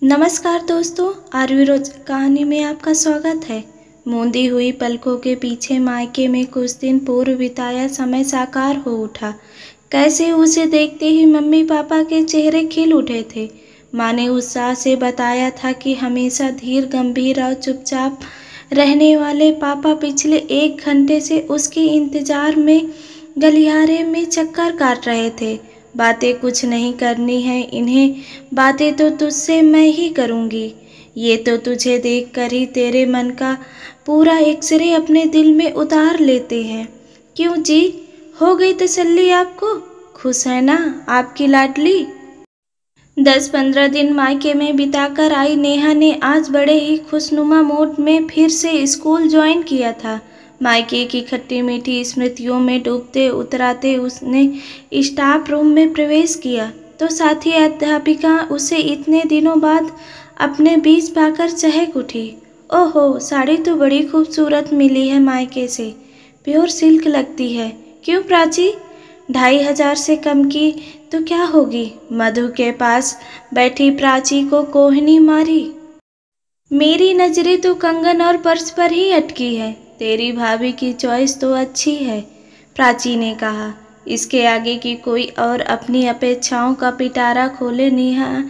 नमस्कार दोस्तों, आरवी रोज कहानी में आपका स्वागत है। मूंदी हुई पलकों के पीछे मायके में कुछ दिन पूर्व बिताया समय साकार हो उठा। कैसे उसे देखते ही मम्मी पापा के चेहरे खिल उठे थे। माँ ने उत्साह से बताया था कि हमेशा धीर, गंभीर और चुपचाप रहने वाले पापा पिछले 1 घंटे से उसके इंतजार में गलियारे में चक्कर काट रहे थे। बातें कुछ नहीं करनी है इन्हें, बातें तो तुझसे मैं ही करूँगी। ये तो तुझे देख कर ही तेरे मन का पूरा एक्सरे अपने दिल में उतार लेते हैं। क्यों जी, हो गई तसल्ली आपको? खुश है ना आपकी लाडली? 10-15 दिन मायके में बिताकर आई नेहा ने आज बड़े ही खुशनुमा मूड में फिर से स्कूल ज्वाइन किया था। मायके की खट्टी मीठी स्मृतियों में डूबते उतराते उसने स्टाफ रूम में प्रवेश किया तो साथी अध्यापिका उसे इतने दिनों बाद अपने बीच पाकर चहक उठी। ओहो, साड़ी तो बड़ी खूबसूरत मिली है मायके से, प्योर सिल्क लगती है। क्यों प्राची, 2,500 से कम की तो क्या होगी? मधु के पास बैठी प्राची को कोहनी मारी। मेरी नजरें तो कंगन और पर्स पर ही अटकी है। तेरी भाभी की चॉइस तो अच्छी है, प्राची ने कहा। इसके आगे की कोई और अपनी अपेक्षाओं का पिटारा खोले नेहा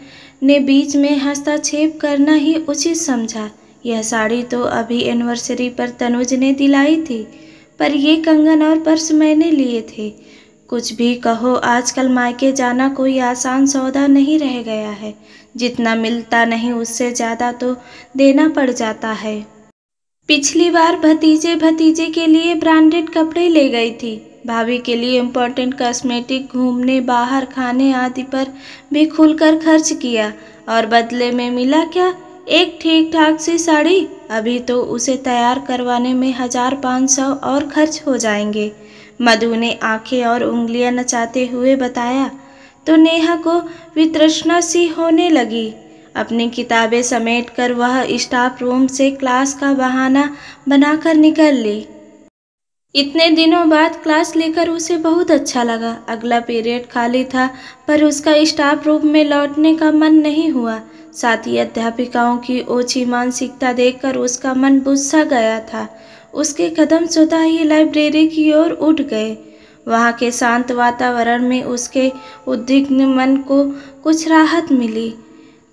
ने बीच में हस्तक्षेप करना ही उचित समझा। यह साड़ी तो अभी एनिवर्सरी पर तनुज ने दिलाई थी, पर ये कंगन और पर्स मैंने लिए थे। कुछ भी कहो, आजकल मायके जाना कोई आसान सौदा नहीं रह गया है। जितना मिलता नहीं उससे ज़्यादा तो देना पड़ जाता है। पिछली बार भतीजे भतीजे के लिए ब्रांडेड कपड़े ले गई थी, भाभी के लिए इम्पोर्टेंट कॉस्मेटिक, घूमने, बाहर खाने आदि पर भी खुलकर खर्च किया, और बदले में मिला क्या? एक ठीक ठाक सी साड़ी। अभी तो उसे तैयार करवाने में 1,000-500 और खर्च हो जाएंगे। मधु ने आंखें और उंगलियां नचाते हुए बताया तो नेहा को वितृष्णा सी होने लगी। अपनी किताबें समेटकर वह स्टाफ रूम से क्लास का बहाना बनाकर निकल ली। इतने दिनों बाद क्लास लेकर उसे बहुत अच्छा लगा। अगला पीरियड खाली था, पर उसका स्टाफ रूम में लौटने का मन नहीं हुआ। साथ ही अध्यापिकाओं की ओछी मानसिकता देखकर उसका मन बुझ सा गया था। उसके कदम स्वतः ही लाइब्रेरी की ओर उठ गए। वहाँ के शांत वातावरण में उसके उद्विग्न मन को कुछ राहत मिली।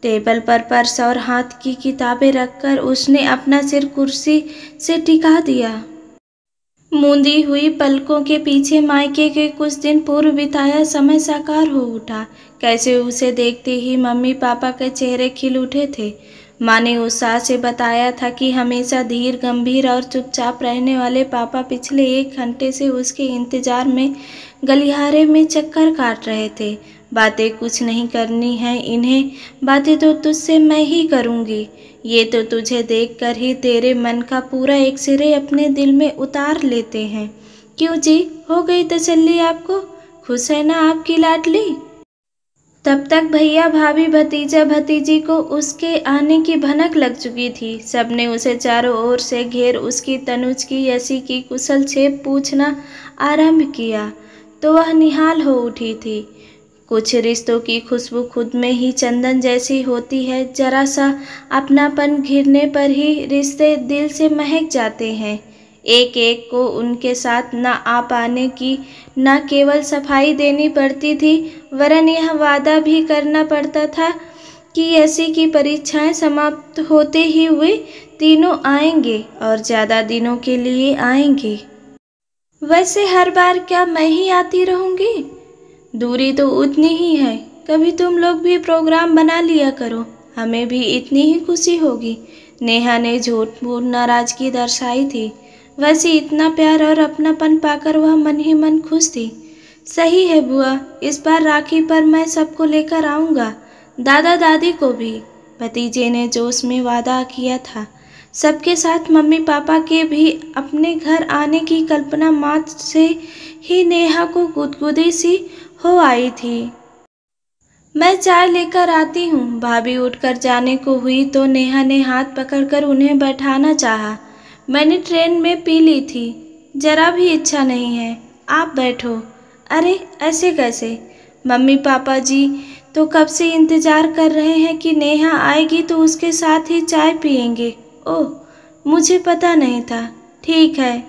टेबल पर पर्स और हाथ की किताबें रखकर उसने अपना सिर कुर्सी से टिका दिया। मूंदी हुई पलकों के पीछे मायके के कुछ दिन पूर्व बिताया समय साकार हो उठा। कैसे उसे देखते ही मम्मी पापा के चेहरे खिल उठे थे। माँ ने उत्साह से बताया था कि हमेशा धीर, गंभीर और चुपचाप रहने वाले पापा पिछले 1 घंटे से उसके इंतजार में गलियारे में चक्कर काट रहे थे। बातें कुछ नहीं करनी है इन्हें, बातें तो तुझसे मैं ही करूँगी। ये तो तुझे देखकर ही तेरे मन का पूरा एक्सरे अपने दिल में उतार लेते हैं। क्यों जी, हो गई तसल्ली आपको? खुश है ना आपकी लाडली? तब तक भैया, भाभी, भतीजा भतीजी को उसके आने की भनक लग चुकी थी। सबने उसे चारों ओर से घेर उसकी, तनुज की, यसी की कुशल छेप पूछना आरंभ किया तो वह निहाल हो उठी थी। कुछ रिश्तों की खुशबू खुद में ही चंदन जैसी होती है। जरा सा अपनापन घिरने पर ही रिश्ते दिल से महक जाते हैं। एक एक को उनके साथ न आ पाने की न केवल सफाई देनी पड़ती थी, वरन यह वादा भी करना पड़ता था कि ऐसी की परीक्षाएं समाप्त होते ही वे तीनों आएंगे और ज़्यादा दिनों के लिए आएंगे। वैसे हर बार क्या मैं ही आती रहूँगी? दूरी तो उतनी ही है। कभी तुम लोग भी प्रोग्राम बना लिया करो, हमें भी इतनी ही खुशी होगी। नेहा ने झूठ-मूठ नाराजगी दर्शाई थी। वैसे इतना प्यार और अपनापन पाकर वह मन ही मन खुश थी। सही है बुआ, इस बार राखी पर मैं सबको लेकर आऊँगा, दादा दादी को भी, भतीजे ने जोश में वादा किया था। सबके साथ मम्मी पापा के भी अपने घर आने की कल्पना मात्र से ही नेहा को गुदगुदी सी हो आई थी। मैं चाय लेकर आती हूँ। भाभी उठकर जाने को हुई तो नेहा ने हाथ पकड़कर उन्हें बैठाना चाहा। मैंने ट्रेन में पी ली थी, जरा भी इच्छा नहीं है, आप बैठो। अरे ऐसे कैसे? मम्मी पापा जी तो कब से इंतज़ार कर रहे हैं कि नेहा आएगी तो उसके साथ ही चाय पियेंगे। ओह, मुझे पता नहीं था। ठीक है,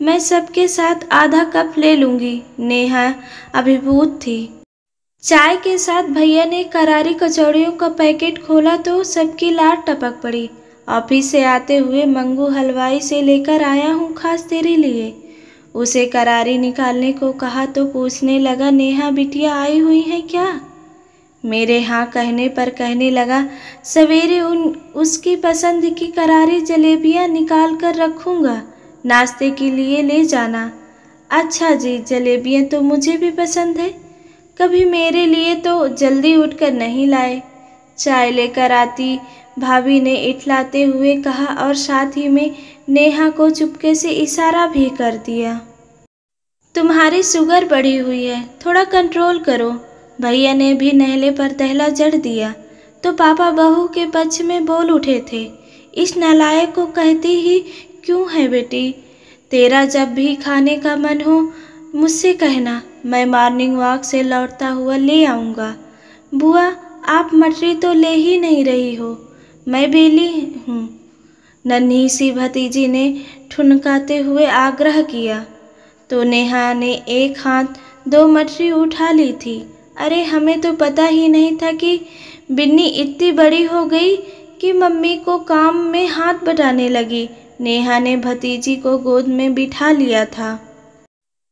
मैं सबके साथ आधा कप ले लूँगी। नेहा अभिभूत थी। चाय के साथ भैया ने करारी कचौड़ियों का पैकेट खोला तो सबकी लार टपक पड़ी। ऑफिस से आते हुए मंगू हलवाई से लेकर आया हूँ खास तेरे लिए। उसे करारी निकालने को कहा तो पूछने लगा, नेहा बिटिया आई हुई है क्या? मेरे हाँ कहने पर कहने लगा, सवेरे उसकी पसंद की करारी जलेबियाँ निकाल कर रखूँगा, नाश्ते के लिए ले जाना। अच्छा जी, जलेबियाँ तो मुझे भी पसंद है, कभी मेरे लिए तो जल्दी उठकर नहीं लाए। चाय लेकर आती भाभी ने इठलाते हुए कहा और साथ ही में नेहा को चुपके से इशारा भी कर दिया। तुम्हारी शुगर बढ़ी हुई है, थोड़ा कंट्रोल करो। भैया ने भी नहले पर दहला जड़ दिया तो पापा बहू के पक्ष में बोल उठे थे, इस नालायक को कहती ही क्यों है बेटी? तेरा जब भी खाने का मन हो मुझसे कहना, मैं मॉर्निंग वॉक से लौटता हुआ ले आऊँगा। बुआ, आप मटरी तो ले ही नहीं रही हो, मैं बेली हूँ, नन्ही सी भतीजी ने ठुनकाते हुए आग्रह किया। तो नेहा ने एक हाथ 2 मटरी उठा ली थी। अरे हमें तो पता ही नहीं था कि बिन्नी इतनी बड़ी हो गई कि मम्मी को काम में हाथ बटाने लगी। नेहा ने भतीजी को गोद में बिठा लिया था।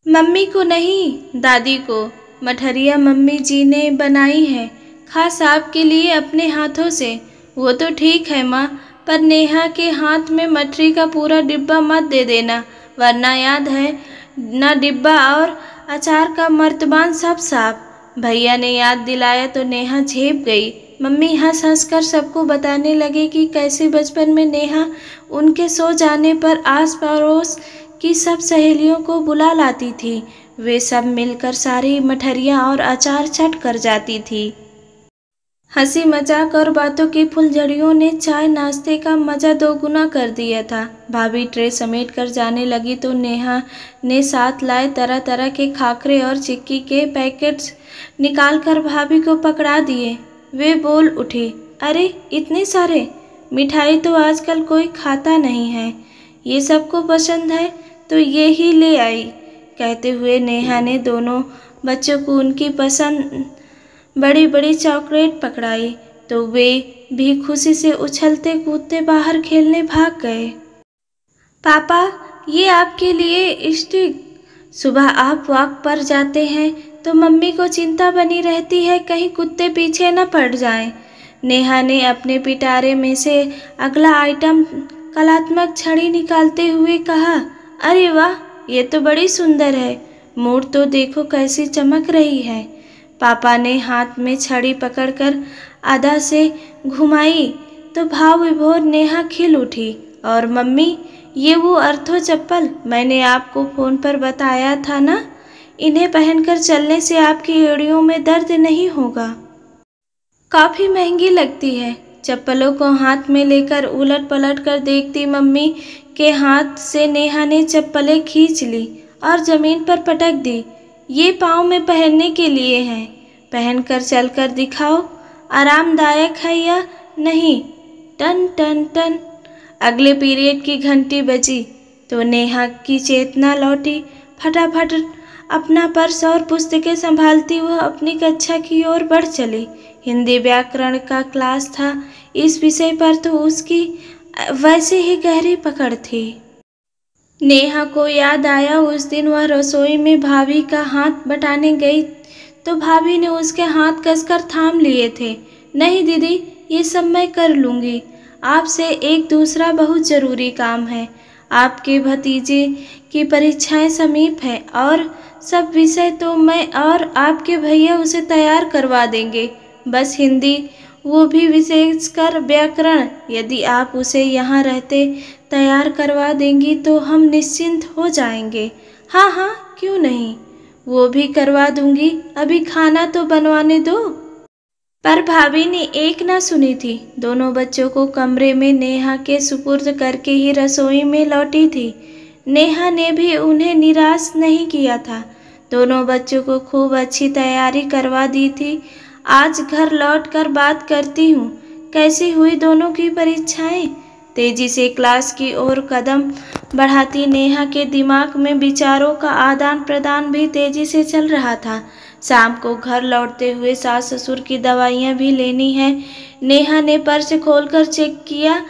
मम्मी को नहीं, दादी को। मठरिया मम्मी जी ने बनाई है, खास आपके लिए अपने हाथों से। वो तो ठीक है माँ, पर नेहा के हाथ में मटरी का पूरा डिब्बा मत दे देना, वरना याद है ना डिब्बा और अचार का मर्तबान सब साफ। भैया ने याद दिलाया तो नेहा झेप गई। मम्मी हंस हंस कर सबको बताने लगे कि कैसे बचपन में नेहा उनके सो जाने पर आस पड़ोस की सब सहेलियों को बुला लाती थी। वे सब मिलकर सारी मठरियाँ और अचार चट कर जाती थी। हंसी मजाक और बातों की फुलझड़ियों ने चाय नाश्ते का मज़ा दोगुना कर दिया था। भाभी ट्रे समेट कर जाने लगी तो नेहा ने साथ लाए तरह तरह के खाखरे और चिक्की के पैकेट्स निकालकर भाभी को पकड़ा दिए। वे बोल उठी, अरे इतने सारे! मिठाई तो आजकल कोई खाता नहीं है, ये सबको पसंद है तो ये ही ले आई। कहते हुए नेहा ने दोनों बच्चों को उनकी पसंद बड़ी बड़ी चॉकलेट पकड़ाई तो वे भी खुशी से उछलते कूदते बाहर खेलने भाग गए। पापा, ये आपके लिए स्टिक। सुबह आप वॉक पर जाते हैं तो मम्मी को चिंता बनी रहती है कहीं कुत्ते पीछे न पड़ जाएं। नेहा ने अपने पिटारे में से अगला आइटम कलात्मक छड़ी निकालते हुए कहा, अरे वाह, ये तो बड़ी सुंदर है, मूठ तो देखो कैसी चमक रही है। पापा ने हाथ में छड़ी पकड़कर आधा से घुमाई तो भाव विभोर नेहा खिल उठी, और मम्मी, ये वो अर्थो चप्पल मैंने आपको फ़ोन पर बताया था ना, इन्हें पहनकर चलने से आपकी एड़ियों में दर्द नहीं होगा। काफ़ी महंगी लगती है। चप्पलों को हाथ में लेकर उलट पलट कर देखती मम्मी के हाथ से नेहा ने चप्पलें खींच ली और ज़मीन पर पटक दी। ये पाँव में पहनने के लिए हैं, पहनकर चलकर दिखाओ, आरामदायक है या नहीं। टन टन टन अगले पीरियड की घंटी बजी तो नेहा की चेतना लौटी। फटाफट अपना पर्स और पुस्तकें संभालती वह अपनी कक्षा की ओर बढ़ चली। हिंदी व्याकरण का क्लास था, इस विषय पर तो उसकी वैसे ही गहरी पकड़ थी। नेहा को याद आया उस दिन वह रसोई में भाभी का हाथ बटाने गई तो भाभी ने उसके हाथ कसकर थाम लिए थे। नहीं दीदी, ये सब मैं कर लूँगी, आपसे एक दूसरा बहुत ज़रूरी काम है। आपके भतीजे की परीक्षाएं समीप है और सब विषय तो मैं और आपके भैया उसे तैयार करवा देंगे, बस हिंदी, वो भी विशेषकर व्याकरण। यदि आप उसे यहाँ रहते तैयार करवा देंगी तो हम निश्चिंत हो जाएंगे। हाँ हाँ, क्यों नहीं, वो भी करवा दूंगी, अभी खाना तो बनवाने दो। पर भाभी ने एक ना सुनी थी। दोनों बच्चों को कमरे में नेहा के सुपुर्द करके ही रसोई में लौटी थी। नेहा ने भी उन्हें निराश नहीं किया था। दोनों बच्चों को खूब अच्छी तैयारी करवा दी थी आज घर लौटकर बात करती हूँ। कैसी हुई दोनों की परीक्षाएं? तेजी से क्लास की ओर कदम बढ़ाती नेहा के दिमाग में विचारों का आदान प्रदान भी तेजी से चल रहा था। शाम को घर लौटते हुए सास ससुर की दवाइयाँ भी लेनी है। नेहा ने पर्स खोलकर चेक किया।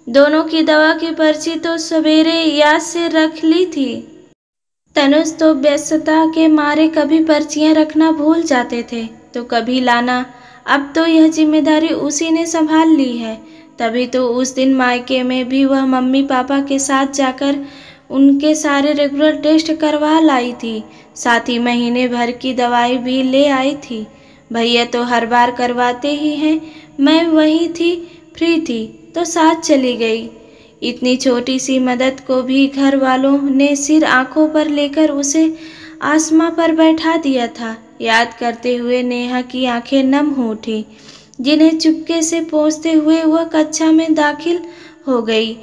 दोनों की दवा की पर्ची तो सवेरे याद से रख ली थी। तनुज तो व्यस्तता के मारे कभी पर्चियां रखना भूल जाते थे तो कभी लाना। अब तो यह जिम्मेदारी उसी ने संभाल ली है। तभी तो उस दिन मायके में भी वह मम्मी पापा के साथ जाकर उनके सारे रेगुलर टेस्ट करवा लाई थी। साथ ही महीने भर की दवाई भी ले आई थी। भैया तो हर बार करवाते ही हैं। मैं वही थी, फ्री थी तो साथ चली गई। इतनी छोटी सी मदद को भी घर वालों ने सिर आंखों पर लेकर उसे आसमां पर बैठा दिया था। याद करते हुए नेहा की आंखें नम हो उठी, जिन्हें चुपके से पोंछते हुए वह कक्षा में दाखिल हो गई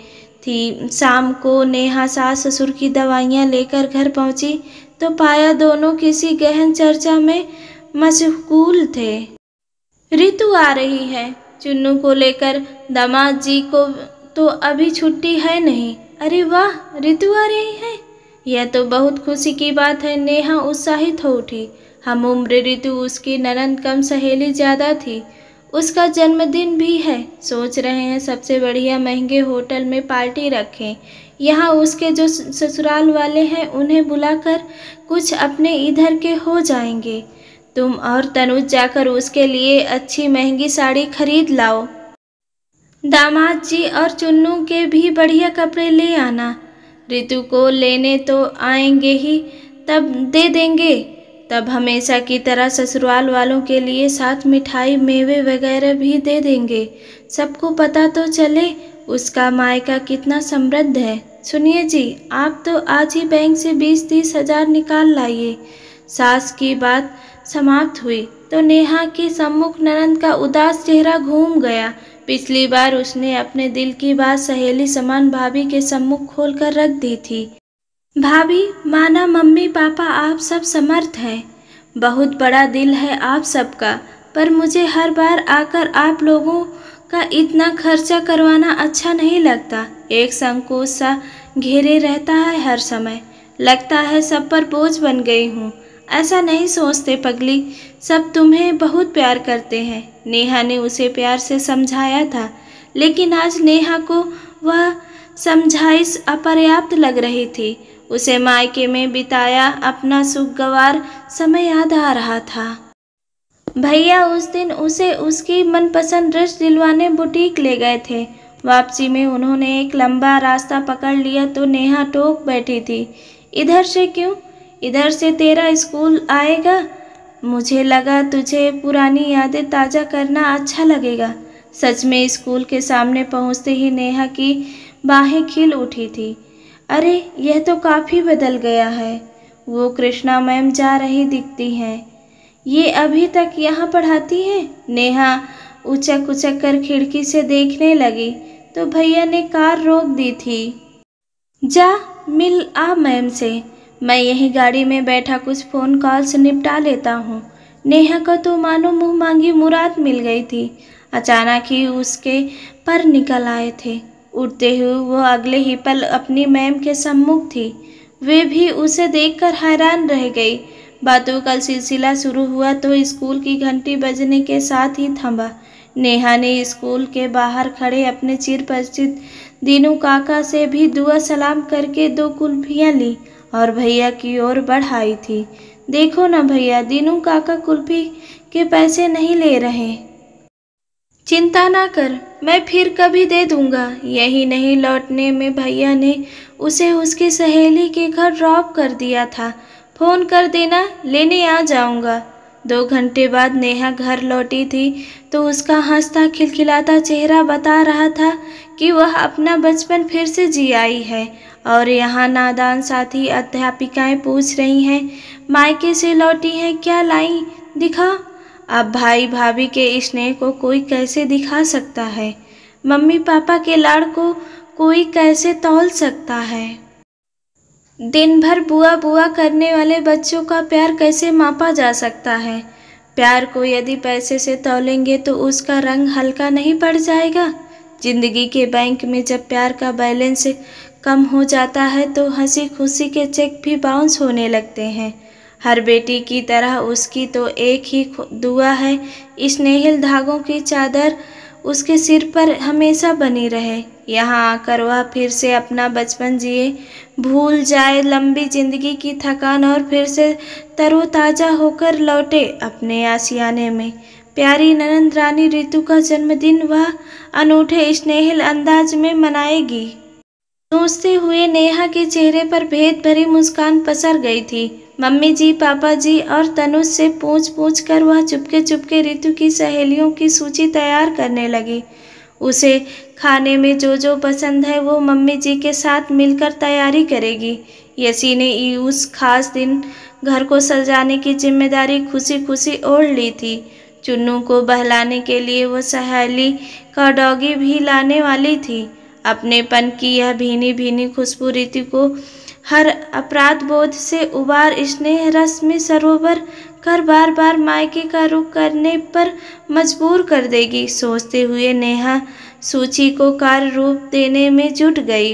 थी। शाम को नेहा सास ससुर की दवाइयाँ लेकर घर पहुंची तो पाया दोनों किसी गहन चर्चा में मशगूल थे। ऋतु आ रही है, चुन्नू को लेकर। दामाद जी को तो अभी छुट्टी है नहीं। अरे वाह, ऋतु आ रही है, यह तो बहुत खुशी की बात है। नेहा उत्साहित हो उठी। हम उम्र ऋतु उसकी ननद कम सहेली ज़्यादा थी। उसका जन्मदिन भी है। सोच रहे हैं सबसे बढ़िया महंगे होटल में पार्टी रखें। यहाँ उसके जो ससुराल वाले हैं उन्हें बुलाकर कुछ अपने इधर के हो जाएंगे। तुम और तनुज जाकर उसके लिए अच्छी महंगी साड़ी खरीद लाओ। दामाद जी और चुन्नू के भी बढ़िया कपड़े ले आना। ऋतु को लेने तो आएंगे ही, तब दे देंगे। तब हमेशा की तरह ससुराल वालों के लिए साथ मिठाई मेवे वगैरह भी दे देंगे। सबको पता तो चले उसका मायका कितना समृद्ध है। सुनिए जी, आप तो आज ही बैंक से 20-30 हजार निकाल लाइए। सास की बात समाप्त हुई तो नेहा के सम्मुख ननद का उदास चेहरा घूम गया। पिछली बार उसने अपने दिल की बात सहेली समान भाभी के सम्मुख खोल कर रख दी थी। भाभी, माना मम्मी पापा आप सब समर्थ हैं, बहुत बड़ा दिल है आप सबका, पर मुझे हर बार आकर आप लोगों का इतना खर्चा करवाना अच्छा नहीं लगता। एक संकोच सा घेरे रहता है हर समय। लगता है सब पर बोझ बन गई हूँ। ऐसा नहीं सोचते पगली, सब तुम्हें बहुत प्यार करते हैं। नेहा ने उसे प्यार से समझाया था, लेकिन आज नेहा को वह समझाइश अपर्याप्त लग रही थी। उसे मायके में बिताया अपना सुखगवार समय याद आ रहा था। भैया उस दिन उसे उसकी मनपसंद ड्रेस दिलवाने बुटीक ले गए थे। वापसी में उन्होंने एक लंबा रास्ता पकड़ लिया तो नेहा टोक बैठी थी। इधर से क्यों? इधर से तेरा स्कूल आएगा। मुझे लगा तुझे पुरानी यादें ताज़ा करना अच्छा लगेगा। सच में स्कूल के सामने पहुंचते ही नेहा की बाहें खिल उठी थी। अरे, यह तो काफ़ी बदल गया है। वो कृष्णा मैम जा रही दिखती हैं। ये अभी तक यहाँ पढ़ाती हैं? नेहा उचक उचक कर खिड़की से देखने लगी तो भैया ने कार रोक दी थी। जा मिल आ मैम से, मैं यहीं गाड़ी में बैठा कुछ फ़ोन कॉल्स निपटा लेता हूँ। नेहा को तो मानो मुँह मांगी मुराद मिल गई थी। अचानक ही उसके पर निकल आए थे। उठते हुए वो अगले ही पल अपनी मैम के सम्मुख थी। वे भी उसे देखकर हैरान रह गई। बातों का सिलसिला शुरू हुआ तो स्कूल की घंटी बजने के साथ ही थमा। नेहा ने स्कूल के बाहर खड़े अपने चिर परिचित दीनू काका से भी दुआ सलाम करके 2 कुल्फियाँ ली और भैया की ओर बढ़ाई थी। देखो ना भैया, दीनू काका कुल्फी के पैसे नहीं ले रहे। चिंता ना कर, मैं फिर कभी दे दूंगा। यही नहीं, लौटने में भैया ने उसे उसकी सहेली के घर ड्रॉप कर दिया था। फ़ोन कर देना, लेने आ जाऊंगा। 2 घंटे बाद नेहा घर लौटी थी तो उसका हंसता खिलखिलाता चेहरा बता रहा था कि वह अपना बचपन फिर से जी आई है। और यहाँ नादान साथी अध्यापिकाएं पूछ रही हैं, मायके से लौटी हैं, क्या लाई, दिखा। अब भाई भाभी के स्नेह को कोई कैसे दिखा सकता है? मम्मी पापा के लाड़ को कोई कैसे तौल सकता है? दिन भर बुआ बुआ करने वाले बच्चों का प्यार कैसे मापा जा सकता है? प्यार को यदि पैसे से तौलेंगे तो उसका रंग हल्का नहीं पड़ जाएगा। जिंदगी के बैंक में जब प्यार का बैलेंस कम हो जाता है तो हंसी खुशी के चेक भी बाउंस होने लगते हैं। हर बेटी की तरह उसकी तो एक ही दुआ है, स्नेहिल धागों की चादर उसके सिर पर हमेशा बनी रहे। यहाँ आकर वह फिर से अपना बचपन जिए, भूल जाए लंबी जिंदगी की थकान और फिर से तरोताजा होकर लौटे अपने आशियाने में। प्यारी ननंद रानी रितु का जन्मदिन वह अनूठे स्नेहिल अंदाज में मनाएगी। सोचते हुए नेहा के चेहरे पर भेद भरी मुस्कान पसर गई थी। मम्मी जी, पापा जी और तनुज से पूछ कर वह चुपके चुपके रितु की सहेलियों की सूची तैयार करने लगी। उसे खाने में जो जो पसंद है वो मम्मी जी के साथ मिलकर तैयारी करेगी। यसी ने उस खास दिन घर को सजाने की जिम्मेदारी खुशी खुशी ओढ़ ली थी। चुन्नू को बहलाने के लिए वो सहेली का डॉगी भी लाने वाली थी। अपनेपन की यह भीनी भीनी खुशबू रितु को हर अपराध बोध से उबार स्नेह रस में सरोवर कर बार बार मायके का रुख करने पर मजबूर कर देगी। सोचते हुए नेहा सूची को कार्य रूप देने में जुट गई।